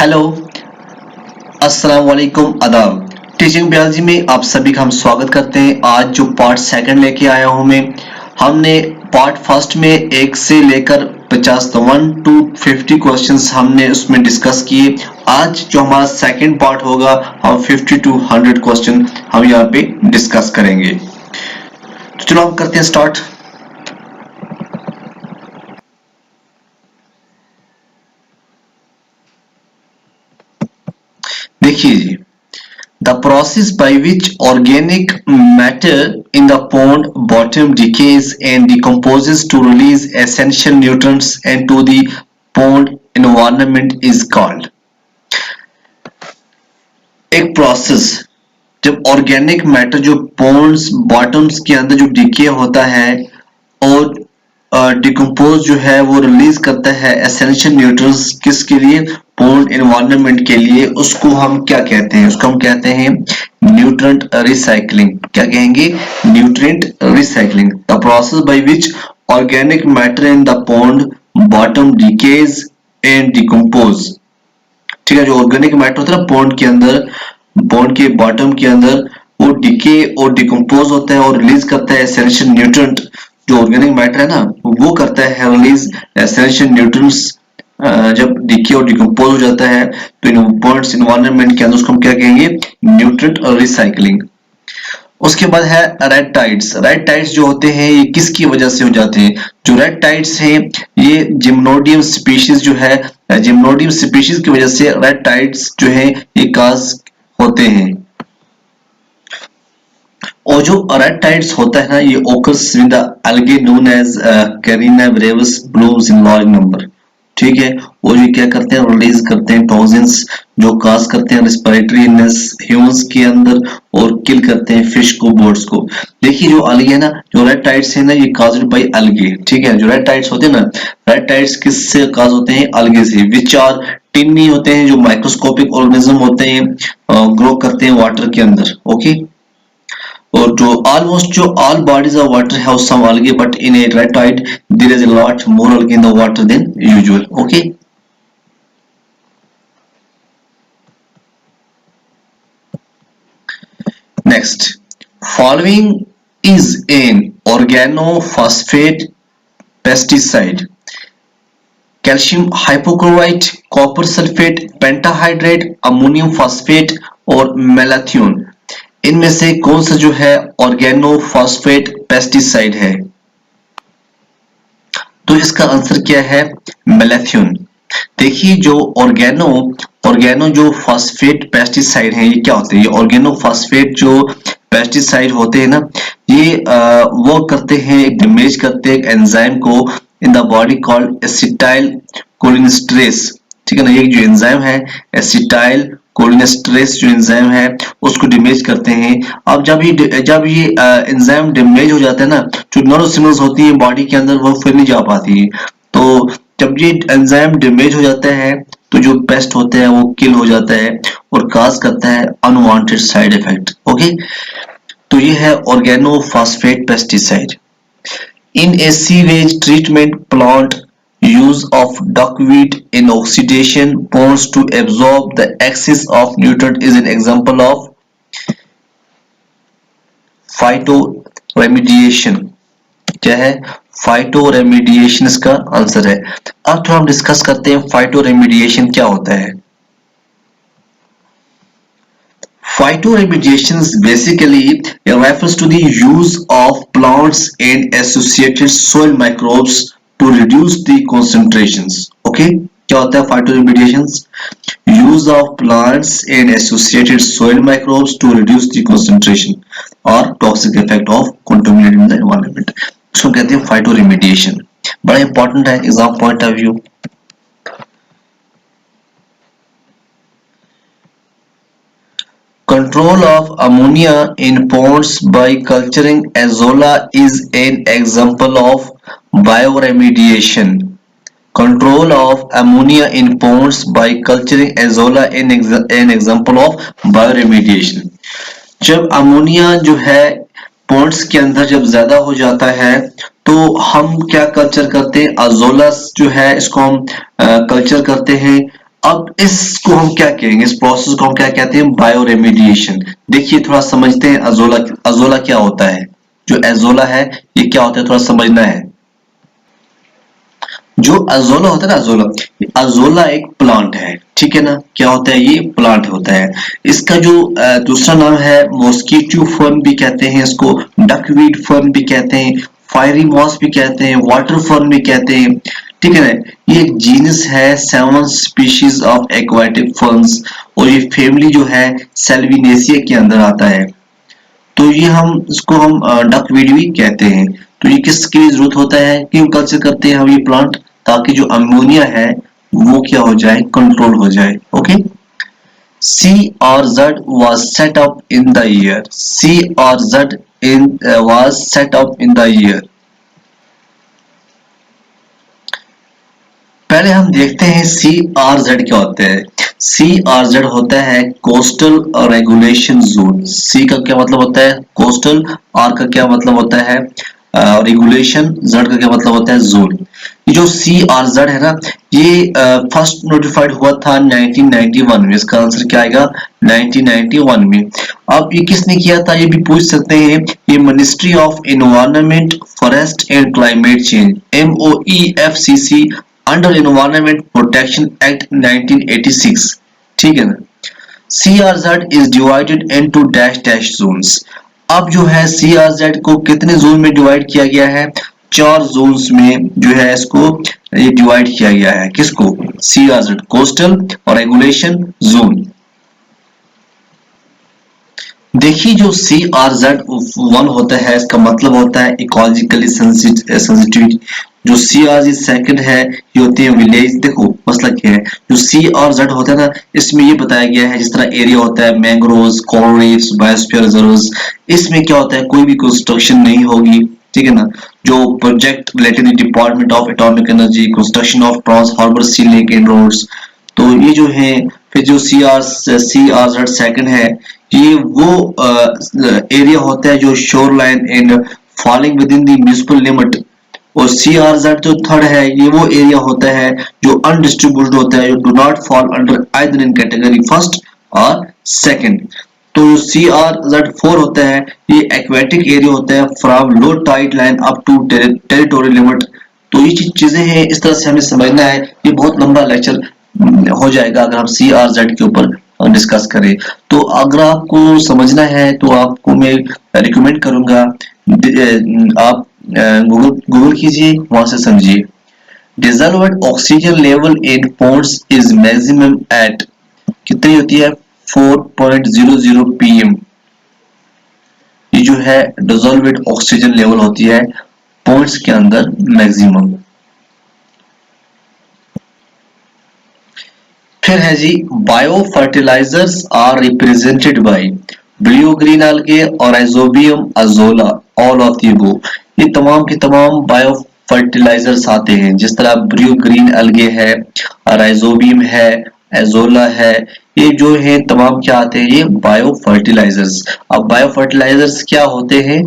Hello, अस्सलाम वालेकुम, आदाब। टीचिंग बायोलॉजी में आप सभी का हम स्वागत करते हैं। आज जो पार्ट सेकंड लेके आया हूं मैं, हमने पार्ट फर्स्ट में 1 से लेकर 50 तो 1 to 50 क्वेश्चंस हमने उसमें डिस्कस किए। आज जो हमारा सेकंड पार्ट होगा, हम 50 to 100 क्वेश्चन हम यहाँ पे डिस्कस करेंगे। तो चलो हम करते हैं स्टार्ट। देखिए जी, the process by which organic matter in the pond bottom decays and decomposes to release essential nutrients into the pond environment is called। एक प्रोसेस, जब ऑर्गेनिक मैटर जो पोन्ड्स बॉटम्स के अंदर जो डिके होता है और डिकम्पोज जो है वो रिलीज करता है एसेंशियल न्यूट्रिएंट्स किसके लिए, पोन्ड एनवायरनमेंट के लिए, उसको हम क्या कहते हैं? उसको हम कहते हैं न्यूट्रिएंट रिसाइकलिंग। क्या कहेंगे? Nutrient recycling. The process by which organic matter in the pond bottom decays and decompose. ठीक है, जो ऑर्गेनिक मैटर होता है ना पोन्ड के अंदर, पोन्ड के बॉटम के अंदर, वो डिके और डिकम्पोज होता है और रिलीज करता है एसेंशियल न्यूट्रिएंट। जो ऑर्गेनिक मैटर है ना, वो करता है रिलीज एसेंशियल न्यूट्रिएंट्स। जब डिके और डिकम्पोज हो जाता है तो इन पॉइंट्स एनवायरनमेंट के अंदर उसको हम क्या कहेंगे? Nutrient recycling. उसके बाद है रेड टाइड्स। रेड टाइड्स जो होते हैं ये किसकी वजह से हो जाते हैं? जो रेड टाइड्स हैं ये जिम्नोडियम स्पीशीज जो है, जिम्नोडियम स्पीशीज की वजह से रेड टाइड्स जो है ये काज होते हैं। और जो रेड टाइड्स होता है ना, ये occurs with the algae known as Carina brevis blooms in large number। ठीक है, और ये क्या करते हैं? रिलीज करते हैं टॉक्सिन्स जो काज करते हैं रेस्पिरेटरी इलनेस ह्यूमंस के अंदर और किल करते हैं फिश को, बर्ड्स को। देखिए जो algae है ना, जो रेड टाइड्स है ना, ये काज्ड बाय algae। ठीक है, जो रेड टाइड्स होते हैं ना, रेड टाइड्स किससे काज होते हैं? algae से, विच आर टिनी होते हैं, जो माइक्रोस्कोपिक ऑर्गेनिज्म होते हैं, ग्रो करते हैं वाटर के अंदर। ओके, और जो almost जो all bodies of water have some algae, but in a red tide there is a lot more algae in the water than usual। okay, next, following is an organophosphate pesticide: calcium hypochlorite, copper sulfate, pentahydrate, ammonium phosphate और मेलाथियोन। इनमें से कौन सा जो है organophosphate pesticide है? तो इसका आंसर क्या है? मेलाथियोन। देखिए जो ऑर्गेनो जो फॉस्फेट पेस्टिसाइड है, ये क्या होते हैं? ये ऑर्गेनोफॉस्फेट जो पेस्टिसाइड होते हैं ना, ये वो करते हैं, डैमेज करते हैं एंजाइम को in the body called acetyl cholinesterase. ठीक है ना, ये जो एंजाइम है एसिटाइल कोलिनेस्टरेज जो एंजाइम है उसको डैमेज करते हैं। अब जब ये एंजाइम डैमेज हो जाता है ना, जो न्यूरो सिग्नल्स होती है बॉडी के अंदर वो फिर नहीं जा पाती है। तो जब ये एंजाइम डैमेज हो जाता है तो जो पेस्ट होता है वो किल हो जाता है और काज करता है अनवांटेड साइड इफेक्ट। ओके, तो ये है organophosphate pesticide. In A sewage treatment plant, use of duckweed in oxidation ponds to absorb the excess of nutrient is an example of phytoremediation। क्या है? फाइटोरेमिडिएशन इसका आंसर है। अब थोड़ा हम डिस्कस करते हैं फाइटोरेमिडिएशन क्या होता है। Phytoremediation basically refers to the use of plants and associated soil microbes to reduce the concentrations। okay, क्या होता है फाइटोरेमिडिएशन? use of plants and associated soil microbes to reduce the concentration or toxic effect of contaminant in the environment। इसको कहते हैं फाइटोरेमिडिएशन। बड़ा important है exam point of view. Control of ammonia in ponds by culturing azolla is an example of bioremediation। Control of ammonia in ponds by culturing azolla is an example of bioremediation। जब ammonia जो है Pond's के अंदर जब ज्यादा हो जाता है तो हम क्या कल्चर करते हैं? अजोला जो है इसको हम कल्चर करते हैं अब इसको हम क्या कहेंगे, इस प्रोसेस को हम क्या कहते हैं, बायो रेमिडिएशन। देखिए थोड़ा समझते हैं अजोला, अजोला क्या होता है। जो एजोला है ये क्या होता है थोड़ा समझना है। जो अजोला होता है ना, अजोला, अजोला एक प्लांट है, ठीक है ना। क्या होता है, ये प्लांट होता है। इसका जो दूसरा नाम है मॉस्किटो फर्न भी कहते हैं इसको, डकवीड फर्न भी कहते हैं, फायरी मॉस भी कहते हैं, वाटर फर्न भी कहते हैं, ठीक है ना। ये एक जीनस है, 7 स्पीशीज ऑफ एक्वाटिक फर्न्स, और ये फैमिली जो है सेल्विनेसिया के अंदर आता है। तो ये हम इसको हम डकवीड भी कहते हैं। तो ये किसके लिए जरूरत होता है, क्यों कल्चर करते हैं हम ये प्लांट, ताकि जो अमोनिया है वो क्या हो जाए, कंट्रोल हो जाए। Okay, C or Z was set up in the year. C or Z was set up in the year. पहले हम देखते हैं सी आर जेड क्या होता है। सी आर जेड होता है कोस्टल रेगुलेशन जोन। सी का क्या मतलब होता है, कोस्टल, आर का क्या मतलब होता है रेगुलेशन, जेड का क्या मतलब होता है जोन। ये जो सी आर जेड है ना, ये फर्स्ट नोटिफाइड हुआ था 1991 में। इसका आंसर क्या आएगा, 1991 में। अब ये किसने किया था ये भी पूछ सकते हैं। ये ministry of environment, forest and climate change, MOEFCC, under environment protection act 1986, ठीक है ना। CRZ is divided into dash dash zones. अब जो है CRZ को कितने जोन में डिवाइड किया गया है, 4 जोन्स में जो है इसको ये डिवाइड किया गया है। किसको, CRZ, कोस्टल और रेगुलेशन जोन। देखिए जो CRZ1 होता है इसका मतलब होता है इकोलॉजिकली सेंसिटिव। जो CRZ2 है ये होती है विलेज। देखो मसला क्या है, जो CRZ होता है ना, इसमें ये बताया गया है जिस तरह एरिया होता है mangroves, coral reefs, biosphere reserves, इसमें क्या होता है कोई भी कंस्ट्रक्शन नहीं होगी, ठीक है ना। जो project related department of atomic energy, construction of transformer, sea link in roads. तो ये जो है, फिर जो CRZ2 है, ये वो एरिया होता है जो shore line and falling with in the municipal limit. और CRZ जो थर्ड है, ये वो एरिया होता है जो अनडिस्ट्रीब्यूटेड होता है, जो do not fall under either in category first और सेकंड। तो CRZ4 होता है, ये एक्वेटिक एरिया होता है from low tide line up to territorial limit. तो ये चीजें हैं, इस तरह से हमें समझना है। ये बहुत लंबा लेक्चर हो जाएगा अगर हम CRZ के ऊपर डिस्कस करें। तो अगर आपको समझना है तो आपको मैं रिकमेंड करूंगा आप गूगल कीजिए, वहां से समझिए। Dissolved oxygen level in ponds is maximum at, कितनी होती है, 4.00 pm। ये जो है डिजॉल्व्ड ऑक्सीजन लेवल होती है पोन्ड्स के अंदर मैक्सिमम। फिर है जी, bio fertilizers are represented by blue green algae और rhizobium azolla, all of the above. ये तमाम के तमाम बायो फर्टिलाइजर्स आते हैं, जिस तरह ब्लू ग्रीन algae है, राइजोबियम है, एजोला है, ये जो है तमाम क्या आते हैं, ये बायो फर्टिलाइजर्स। अब बायो फर्टिलाइजर्स क्या होते हैं,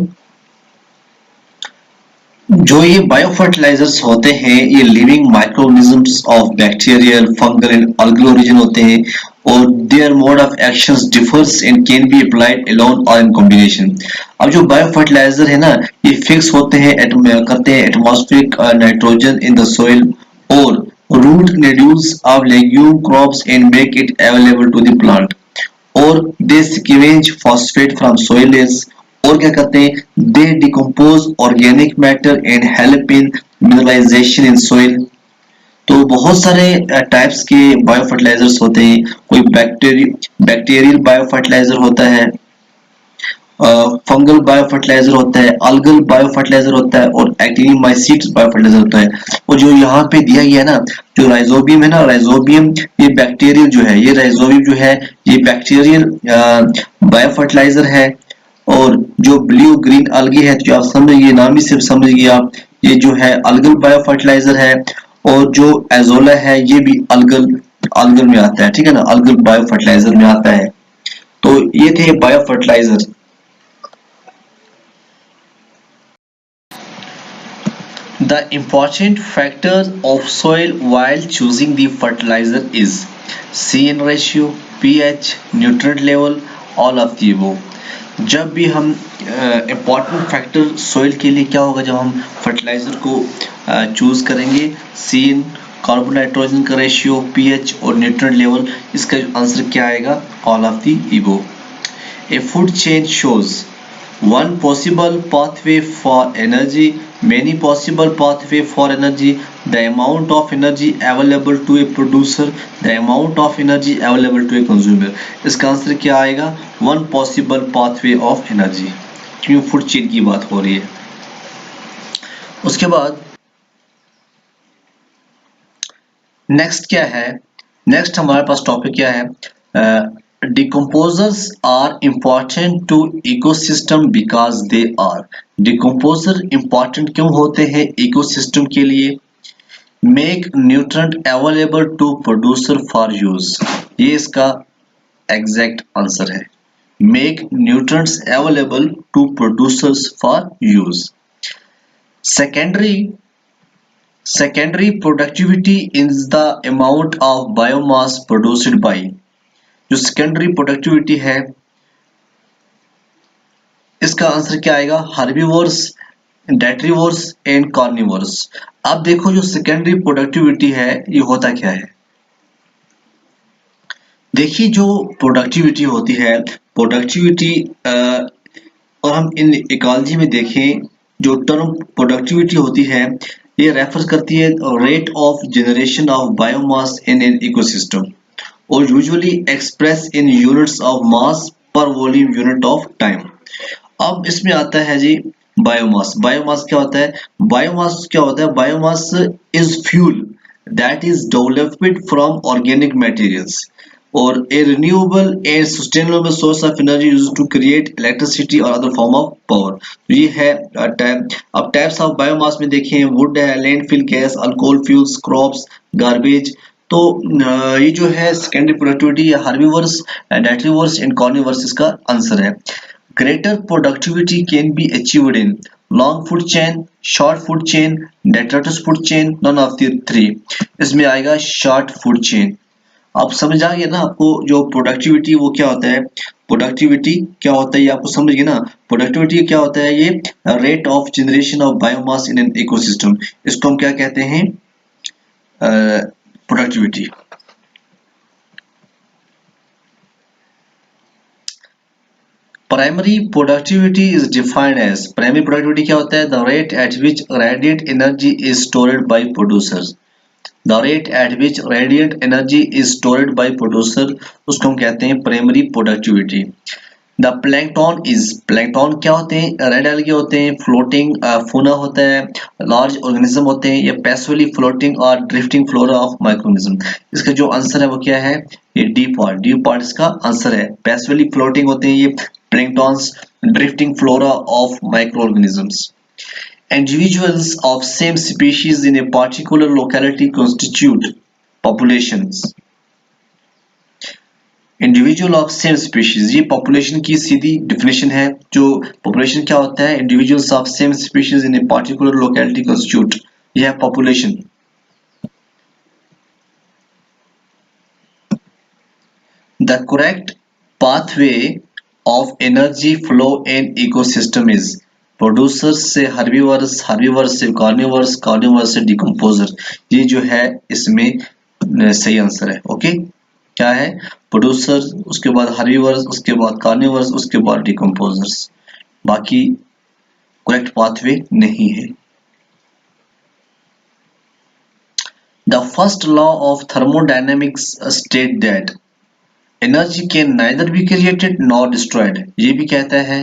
जो ये बायोफर्टिलाइजर्स होते हैं ये living microorganisms of bacterial, fungal and algal origin होते हैं, और their mode of actions differs and can be applied alone और इन कॉम्बिनेशन। अब जो बायोफर्टिलाइजर है ना, ये फिक्स होते हैं करते हैं atmospheric nitrogen in the soil और root nodules of legume crops and make it available to the plant, और they scavenge phosphate from soils, और क्या करते हैं, they decompose organic matter and help in mineralization in soil. तो बहुत सारे types के बायो फर्टिलाइजर्स होते हैं। कोई बैक्टीरियल बायो फर्टिलाइजर होता है, फंगल बायो फर्टिलाइजर होता है, अल्गल बायो फर्टिलाइजर होता है, और एक्टिनिमाइसिट्स बायो फर्टिलाइजर होता है। और जो यहाँ पे दिया गया है ना, जो राइजोबियम है ना, राइजोबियम ये बैक्टीरियल जो है, ये राइजोबियम जो है ये बैक्टीरियल बायो फर्टिलाइजर है। और जो ब्लू ग्रीन अलगी है, जो आप समझिए, नाम ही से समझिए आप, ये जो है अलगल बायो फर्टिलाइजर है। और जो एजोला है ये भी अलगल अलगल में आता है, ठीक है ना, अलगल बायो फर्टिलाइजर में आता है। तो ये थे bio fertiliser. The important factor of soil while choosing the fertilizer is, CN ratio, pH, nutrient level, all of the above. जब भी हम इम्पॉर्टेंट फैक्टर सोइल के लिए क्या होगा, जब हम फर्टिलाइजर को चूज करेंगे, CN, कार्बन नाइट्रोजन का रेशियो, pH और न्यूट्रिएंट लेवल, इसका आंसर क्या आएगा, all of the above. A food chain shows one possible pathway for energy, many possible pathway for energy, the amount of energy available to a producer, the amount of energy available to a consumer। इसका answer क्या आएगा, one possible pathway of energy, क्यों food chain की बात हो रही है। उसके बाद नेक्स्ट क्या है, नेक्स्ट हमारे पास टॉपिक क्या है, decomposers are important to ecosystem because they are। decomposer important क्यों होते हैं ecosystem के लिए, make nutrient available to producer for use, ये इसका एग्जैक्ट आंसर है, make nutrients available to producers for use। secondary productivity is the amount of biomass produced by, जो secondary productivity है इसका आंसर क्या आएगा, हर्बीवोर्स, डेट्रीवोर्स एंड कार्निवोर्स। अब देखो जो सेकेंडरी प्रोडक्टिविटी है ये होता क्या है, देखिए जो प्रोडक्टिविटी होती है, प्रोडक्टिविटी और हम इन इकोलॉजी में देखें, जो टर्म प्रोडक्टिविटी होती है ये रेफर करती है rate of generation of biomass in an ecosystem, और usually express in units of mass per volume unit of time. अब इसमें आता है जी बायोमास। बायोमास क्या होता है, बायोमास क्या होता है, biomass is fuel that is developed from organic materials और a renewable and sustainable source of energy used to create electricity और अदर फॉर्म ऑफ पावर। तो ये है अब टाइप्स ऑफ बायोमास में देखें, वुड है, landfill gas, alcohol fuels, crops, garbage. तो ये जो है सेकेंडरी प्रोडक्टिविटी या हर्बीवर्स, डेट्रीवर्स एंड कार्निवर्स इसका आंसर है। Greater productivity can be achieved in long food chain, short food chain, detritus food chain, none of the three. इसमें आएगा short food chain. आप समझ आ गया ना आपको जो प्रोडक्टिविटी वो क्या होता है, प्रोडक्टिविटी क्या होता है ये आपको समझ गए ना। प्रोडक्टिविटी क्या होता है, ये rate of generation of biomass in an ecosystem, इसको हम क्या कहते हैं, productivity. Primary productivity is defined as, primary productivity क्या होता है, the rate at which radiant energy is stored by producers, the rate at which radiant energy is stored by producer, उसको हम कहते हैं primary productivity. The plankton is, plankton क्या होते हैं, रेड एल्गे होते हैं, फ्लोटिंग फूना होता है, लार्ज ऑर्गेनिज्म होते हैं, या पैसिवली फ्लोटिंग और ड्रिफ्टिंग फ्लोरा ऑफ माइक्रोऑर्गेनिज्म। इसका जो आंसर है वो क्या है, ये डी पार्ट इसका आंसर है। पैसिवली फ्लोटिंग होते हैं ये planktons, drifting flora of microorganisms. Individuals of same species in a particular locality constitute populations। Individual of same species, ये पॉपुलेशन की सीधी डिफिनेशन है। जो पॉपुलेशन क्या होता है, individuals of same species in a particular locality constitute, यह है population. The correct pathway of energy flow in ecosystem is, producers से हर्बीवर्स, हर्बीवर्स से कार्निवर्स, कार्निवर्स से डिकम्पोजर। ये जो है इसमें सही आंसर है। ओके, क्या है, प्रोड्यूसर, उसके बाद हर्बीवर्स, उसके बाद कार्निवर्स, उसके बाद डिकम्पोजर्स, बाकी करेक्ट पाथवे नहीं है। The first law of thermodynamics state that energy can neither be created nor destroyed. ये भी कहता है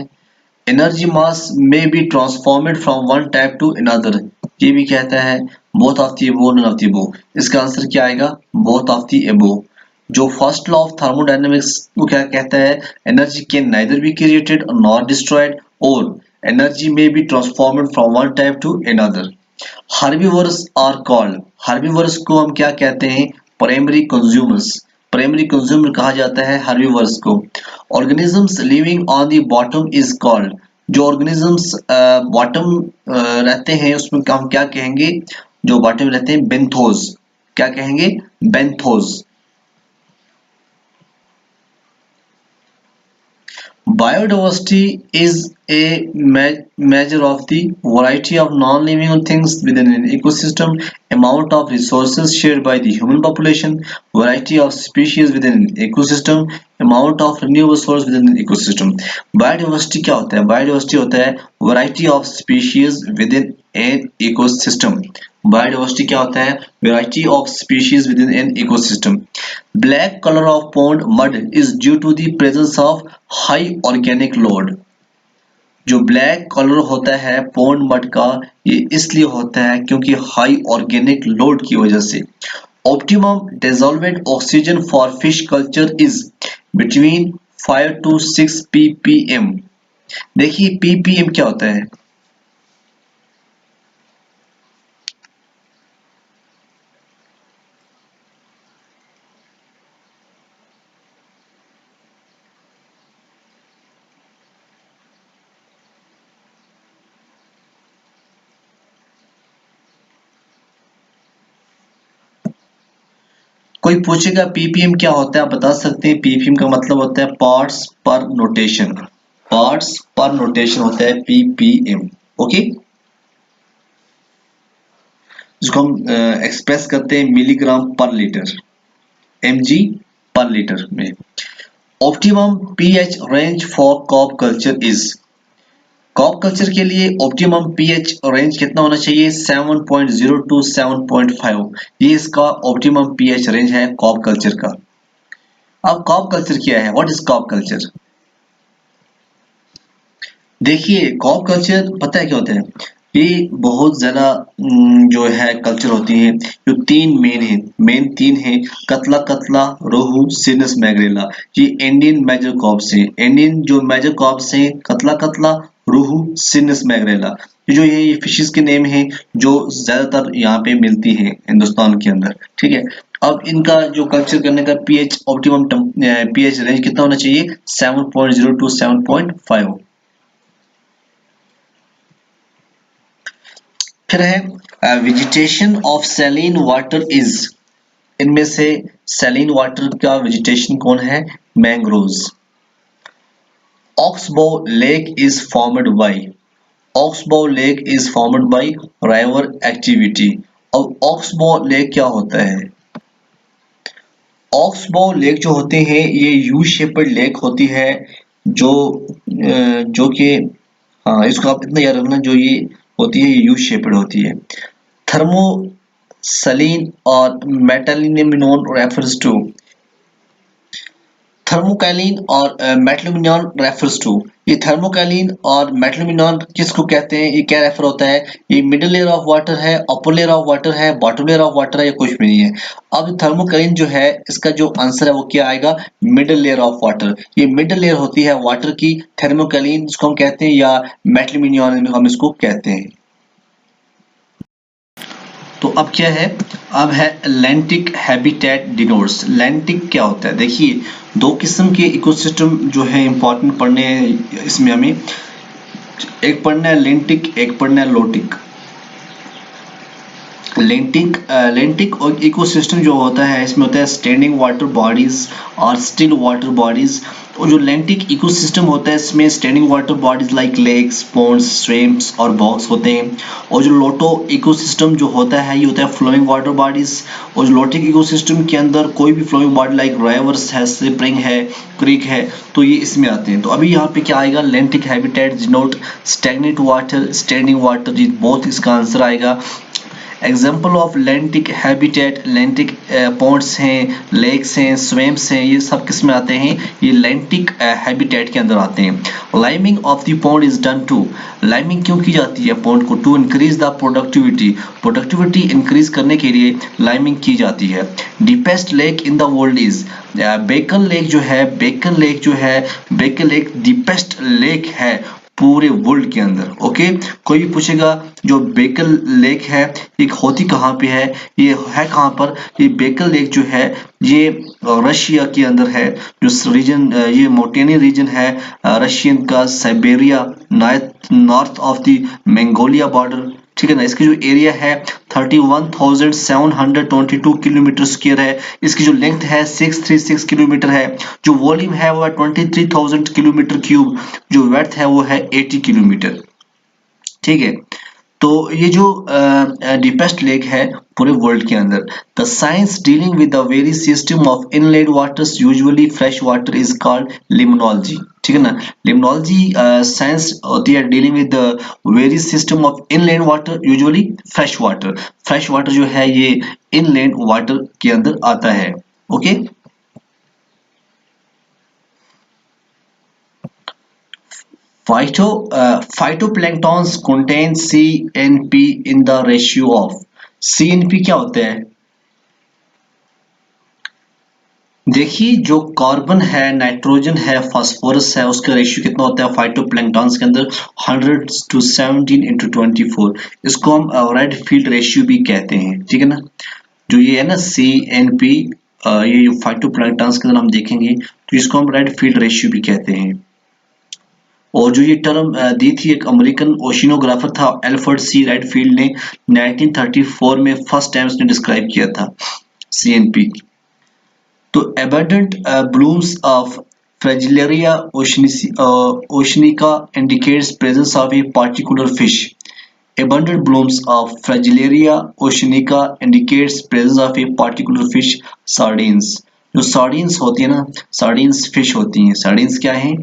energy mass may be transformed from one type to another, ये भी कहता है both of the above, none of the above. इसका answer क्या आएगा, बोथ ऑफ द अबव। जो फर्स्ट लॉ ऑफ थर्मोडायनेमिक्स वो क्या कहता है, energy can neither be created nor destroyed और एनर्जी में be transformed from one type to another. Herbivores are called, herbivores को हम क्या कहते हैं, प्राइमरी कंज्यूमर्स, प्राइमरी कंज्यूमर कहा जाता है हर्बीवर्स को। Organisms living on the bottom is called, जो ऑर्गेनिजम्स बॉटम रहते हैं उसमें हम क्या कहेंगे, जो बॉटम रहते हैं बेंथोस, क्या कहेंगे, benthos. Biodiversity is a measure of the variety of non-living things within an ecosystem, amount of resources shared by the human population, variety of species within an ecosystem, amount of renewable source within an ecosystem. Biodiversity क्या होता है? Biodiversity होता है variety of species within an ecosystem. Biodiversity क्या होता है? Variety of species within an ecosystem. Black color of pond mud is due to the presence of high organic load. जो black colour होता है पॉन्ड मड का, ये इसलिए होता है क्योंकि हाई ऑर्गेनिक लोड की वजह से. Optimum dissolvent oxygen for fish culture is between 5 to 6 ppm. देखिए ppm क्या होता है? कोई पूछेगा पीपीएम क्या होता है, आप बता सकते हैं. पीपीएम का मतलब होता है पार्ट्स पर नोटेशन. पार्ट्स पर नोटेशन होता है पीपीएम. ओके, जिसको हम एक्सप्रेस करते हैं milligram per litre, MG per litre में. Optimum pH range for cop culture is. Cop culture के लिए ऑप्टिमम पीएच रेंज कितना होना चाहिए? 7.0 to 7.5. ये इसका ऑप्टिमम पीएच रेंज है कॉप कल्चर का. अब कॉप कल्चर क्या है? What is cop culture? देखिए कॉप कल्चर पता है क्या होता है? ये बहुत ज्यादा जो है कल्चर होती है. जो तीन मेन है, मेन तीन है, कतला कतला, रोहू, सिनस मैग्रेला. ये इंडियन मेजर कॉप्स हैं. इंडियन जो मेजर कॉप्स हैं कतला कतला, रोहू, सिनस मैग्रेला. जो ये फिशेस के नेम हैं जो ज्यादातर यहाँ पे मिलती हैं हिंदुस्तान के अंदर. ठीक है, अब इनका जो कल्चर करने का पीएच ऑप्टिमम पीएच रेंज कितना होना चाहिए? 7.0 to 7.5. फिर है वेजिटेशन ऑफ सैलिन वाटर इज. इनमें से सैलिन वाटर का वेजिटेशन कौन है? Mangroves. Oxbow lake is formed by. Oxbow lake is formed by river activity. अब ऑक्सबो लेक क्या होता है? ऑक्सबो लेक जो होते हैं ये यू शेप्ड लेक होती है, जो कि हाँ इसको आप इतना याद रखना, जो ये होती है यू शेप्ड होती है. थर्मोसलीन और मेटालिनोन रेफर्स टू. थर्मोकैलिन और मेटलुमिनॉन रेफर्स टू. ये थर्मोकैलिन और मेटलुमिनॉन किसको कहते हैं? ये क्या रेफर होता है? ये मिडिल लेयर ऑफ वाटर है, अपर लेयर ऑफ वाटर है, बॉटम लेयर ऑफ वाटर है, या कुछ भी नहीं है. अब थर्मोकैलिन जो है इसका जो आंसर है वो क्या आएगा? Middle layer of water. ये मिडिल लेयर होती है वाटर की. थर्मोकैलिन जिसको हम कहते हैं या मेटलुमिनॉन हम इसको कहते हैं. तो अब क्या है? अब है लैंटिक हैबिटेट डिनोट्स. लैंटिक क्या होता है? देखिए दो किस्म के इकोसिस्टम जो है इंपॉर्टेंट पढ़ने हैं इसमें हमें. एक पढ़ना है लेंटिक, एक पढ़ना है लोटिक. लेंटिक और इकोसिस्टम जो होता है इसमें होता है स्टैंडिंग वाटर बॉडीज और स्टिल वाटर बॉडीज. और जो लेंटिक इकोसिस्टम होता है इसमें standing water bodies like lakes, ponds, streams और बॉक्स होते हैं. और जो लोटो इकोसिस्टम जो होता है ये होता है फ्लोइंग वाटर बॉडीज. और जो लोटिक इकोसिस्टम के अंदर कोई भी फ्लोइंग बॉडी लाइक रिवर्स है, स्प्रिंग है, क्रीक है, तो ये इसमें आते हैं. तो अभी यहाँ पे क्या आएगा? Lentic habitat denote stagnant water, standing water. ये बहुत इसका आंसर आएगा. Example of lentic habitat, lentic ponds हैं, लेक्स हैं, स्विम्स हैं, ये सब किस में आते हैं? ये लेंटिक हैबिटेट के अंदर आते हैं. Liming of the pond is done to. Liming क्यों की जाती है पॉन्ड को? To increase the productivity. Productivity increase करने के लिए लाइमिंग की जाती है. Deepest lake in the world is. Baikal lake जो है, बेकन लेक डीपेस्ट लेक है पूरे वर्ल्ड के अंदर. ओके, कोई भी पूछेगा जो बेकल लेक है ये होती कहाँ पे है, ये है कहाँ पर? ये बेकल लेक जो है ये रशिया के अंदर है. जो रीजन ये माउंटेनियन रीजन है रशियन का, Siberia, north of the Mongolia border, ठीक है ना। इसकी जो एरिया है 31,722 किलोमीटर स्क्वायर है। इसकी जो लेंथ है 636 किलोमीटर है। जो वॉल्यूम है वो है 23,000 किलोमीटर क्यूब। जो वेड्थ है वो है 80 किलोमीटर। ठीक है। तो ये जो डीपेस्ट लेक है पूरे वर्ल्ड के अंदर, the science dealing with the very system of inland waters usually fresh water is called limnology. ठीक है ना। लिमनोलॉजी साइंस होती है dealing with the very system of inland water usually fresh water. Fresh water जो है ये inland water के अंदर आता है। Okay. Phytoplanktons contain CNP in the ratio of। CNP क्या होता है? देखिए जो कार्बन है, नाइट्रोजन है, फास्फोरस है, उसका रेशियो कितना होता है फाइटोप्लैंक्टन्स के अंदर? 100:17:24। इसको हम रेड फील्ड रेशियो भी कहते हैं। ठीक है ना। जो ये है ना CNP, ये फाइटोप्लैंक्टन्स के अंदर हम देखेंगे तो इसको हम रेड फील्ड रेशियो भी कहते हैं। और जो ये टर्म दी थी एक अमेरिकन ओशिनोग्राफर था एल्फ्रेड सी रेडफील्ड ने 1934 में फर्स्ट टाइम उसने डिस्क्राइब किया था CNP। तो abundant blooms of Fragillaria oceanica indicates presence of a particular fish। Abundant blooms of Fragillaria oceanica indicates presence of a particular fish, sardines। जो sardines होती है ना, sardines fish होती हैं। sardines क्या है?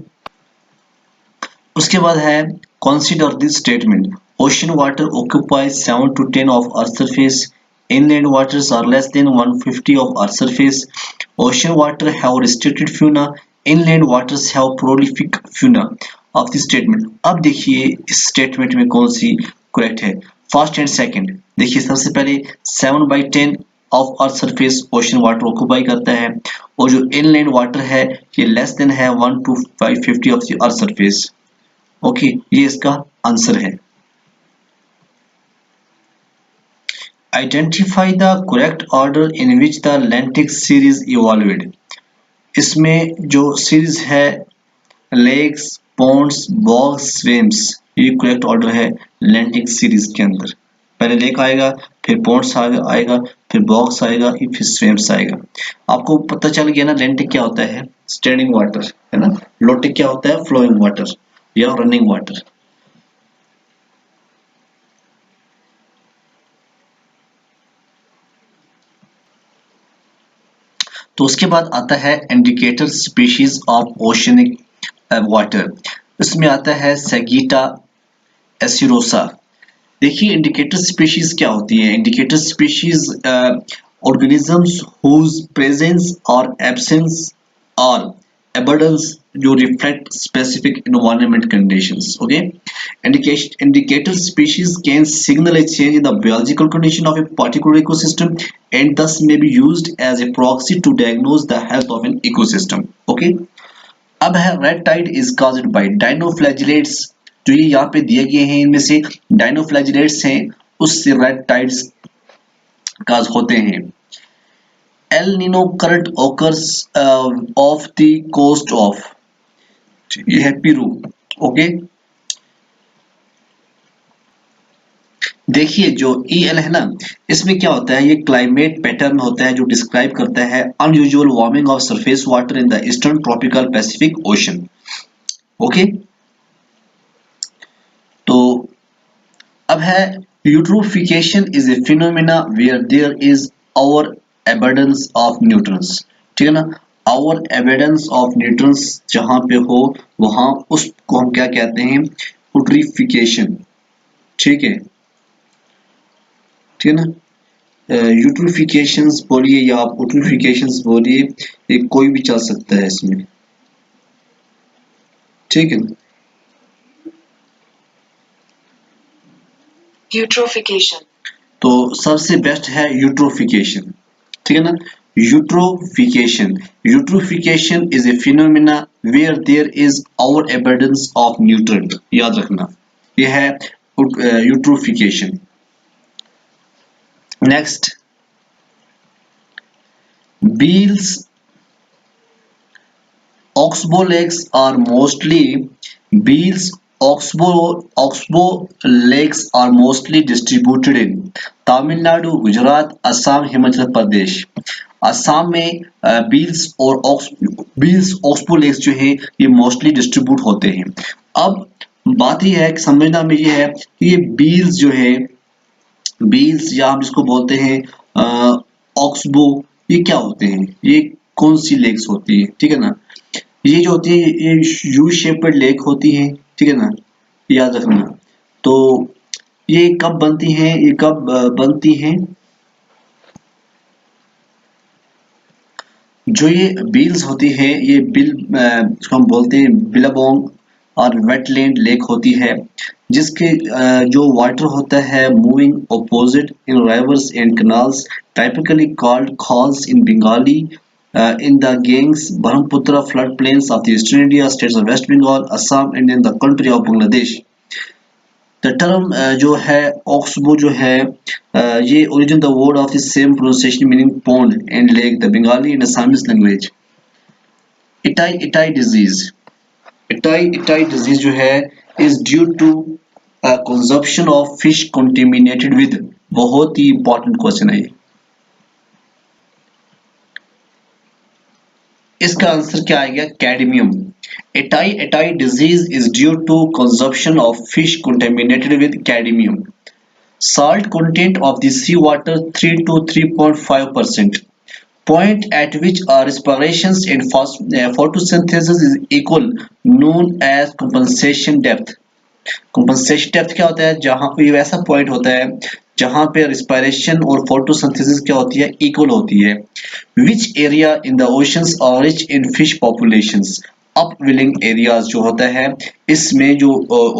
उसके बाद है consider this statement। Ocean water occupies 7 to 10 of Earth's surface। Inland waters are less than 150 of Earth's surface। Ocean water have restricted fauna। Inland waters have prolific fauna। of this statement। अब देखिए इस statement में कौन C correct है, first and second. देखिए सबसे पहले 7/10 of earth surface ocean water occupy करता है, और जो इनलैंड वाटर है ये लेस देन है 1 to 550 of the earth surface. Okay, ये इसका आंसर है। Identify the correct order in which the lentic series evolved. इसमें जो सीरीज है लेक्स, पॉन्ड्स, बॉक्स, स्विम्स, ये करेक्ट ऑर्डर है लेंटिक सीरीज के अंदर। पहले लेक आएगा, फिर पॉन्ड्स आएगा, फिर बॉक्स आएगा, फिर स्विम्स आएगा। आपको पता चल गया ना लेंटिक क्या होता है? स्टैंडिंग वाटर है ना। लोटिक क्या होता है? फ्लोइंग वाटर या रनिंग वाटर। तो उसके बाद आता है indicator species of oceanic water. इसमें आता है सेगीटा एसिरोसा। देखिए इंडिकेटर स्पीशीज क्या होती है? Indicator species organisms whose presence or absence or abundance जो reflect specific environment conditions। Okay, indicator species can signal a change in the biological condition of a particular ecosystem and thus may be used as a proxy to diagnose the health of an ecosystem। Okay, अब है red tide is caused by dinoflagellates. जो ये यहाँ पे दिए गए हैं इनमें से डाइनोफ्लैजिलेट्स हैं, उससे रेड टाइड्स काज होते हैं। El Nino current occurs off the coast of, ये है पेरू। ओके, देखिए जो EL है ना, इसमें क्या होता है? ये क्लाइमेट पैटर्न होता है जो डिस्क्राइब करता है unusual warming of surface water in the eastern tropical Pacific ocean. Okay, तो अब है eutrophication is a phenomena where there is over abundance of nutrients. ठीक है ना। ओवर एबंडेंस ऑफ न्यूट्रंस जहां पे हो वहां उसको हम क्या कहते हैं? यूट्रिफिकेशन। ठीक है, ठीक है ना। यूट्रिफिकेशंस बोलिए या आप यूट्रिफिकेशंस बोलिए, ये कोई भी चल सकता है इसमें। ठीक है ना। यूट्रोफिकेशन तो सबसे बेस्ट है यूट्रोफिकेशन। ठीक है ना। Eutrophication, eutrophication is a phenomena where there is over abundance of nutrient. याद रखना, यह है eutrophication. Next, beels, oxbow lakes are mostly beels, Oxbow lakes are mostly distributed in Tamil Nadu, Gujarat, Assam, Himachal Pradesh. Assam में बील्स ऑक्सबो लेक्स जो है ये मोस्टली डिस्ट्रीब्यूट होते हैं। अब बात यह है कि समझना में ये है कि ये बील्स जो है, बील्स या हम जिसको बोलते हैं ऑक्सबो, ये क्या होते हैं, ये कौन सी लेक्स होती है, ठीक है ना। ये जो होती है ये यू शेपेड लेक होती है, ठीक है ना, याद रखना। तो ये कब बनती हैं, ये कब बनती हैं, जो ये बील्स होती है ये इसको हम बोलते हैं बिलाबोंग और वेटलैंड लेक होती है, जिसके जो वाटर होता है moving opposite in rivers and canals typically called khals in Bengali in the Ganges, Brahmaputra floodplains of the Eastern India, states of West Bengal, Assam, and in the country of Bangladesh. The term जो है oxbow जो है ये origin the word of the same pronunciation meaning pond and lake, the Bengali and Assamese language. Itai disease. Itai disease जो है is due to consumption of fish contaminated with, बहुत ही important question है ये। इसका answer क्या आएगा, cadmium. Itai disease is due to consumption of fish contaminated with cadmium. Salt content of the seawater 3 to 3.5%. Point at which our respirations and photosynthesis is equal, known as compensation depth. Compensation depth क्या होता है, जहां पे वैसा point होता है जहां पे रिस्पायरेशन और फोटोसिंथेसिस क्या होती है, इक्वल होती है। Which area in the oceans are rich in fish populations, upwelling areas जो होता है इसमें जो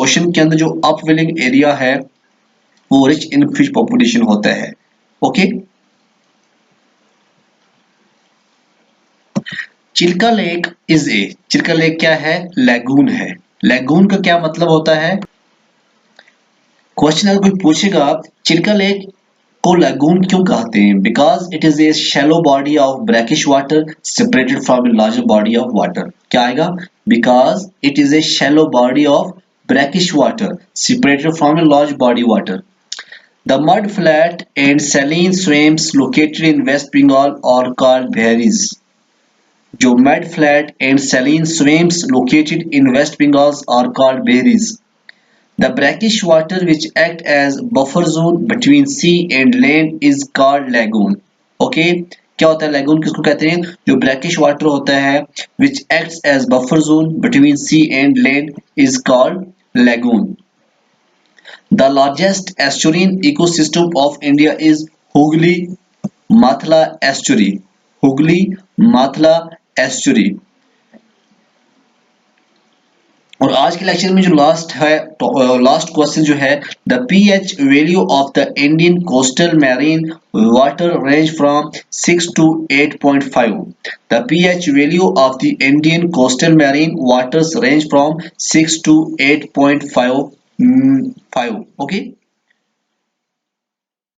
ओशन के अंदर जो अपवेलिंग एरिया है वो रिच इन फिश पॉपुलेशन होता है। Okay, Chilka lake Chilka lake क्या है, लैगून है। लैगून का क्या मतलब होता है, क्वेश्चन अगर कोई पूछेगा चिल्का लेक को लैगून क्यों कहते हैं, because it is a shallow body of brackish water separated from a larger body of water. क्या आएगा, because it is a shallow body of brackish water separated from a large body water. The mud flat and saline swamps located in West Bengal are called bheris. जो mud flat and saline swamps located in West Bengal are called bheris. The brackish water which act as buffer zone between sea and land is called lagoon. Okay, क्या होता है lagoon, किसको कहते हैं, जो brackish water होता है which acts as buffer zone between sea and land is called lagoon. The largest estuarine ecosystem of India is Hooghly-Mathla estuary. Hooghly-Mathla estuary. और आज के लेक्चर में जो लास्ट क्वेश्चन जो है, the pH value of the Indian coastal marine water range from 6 to 8.5. The pH value of the Indian coastal marine waters range from 6 to 8.5. Okay.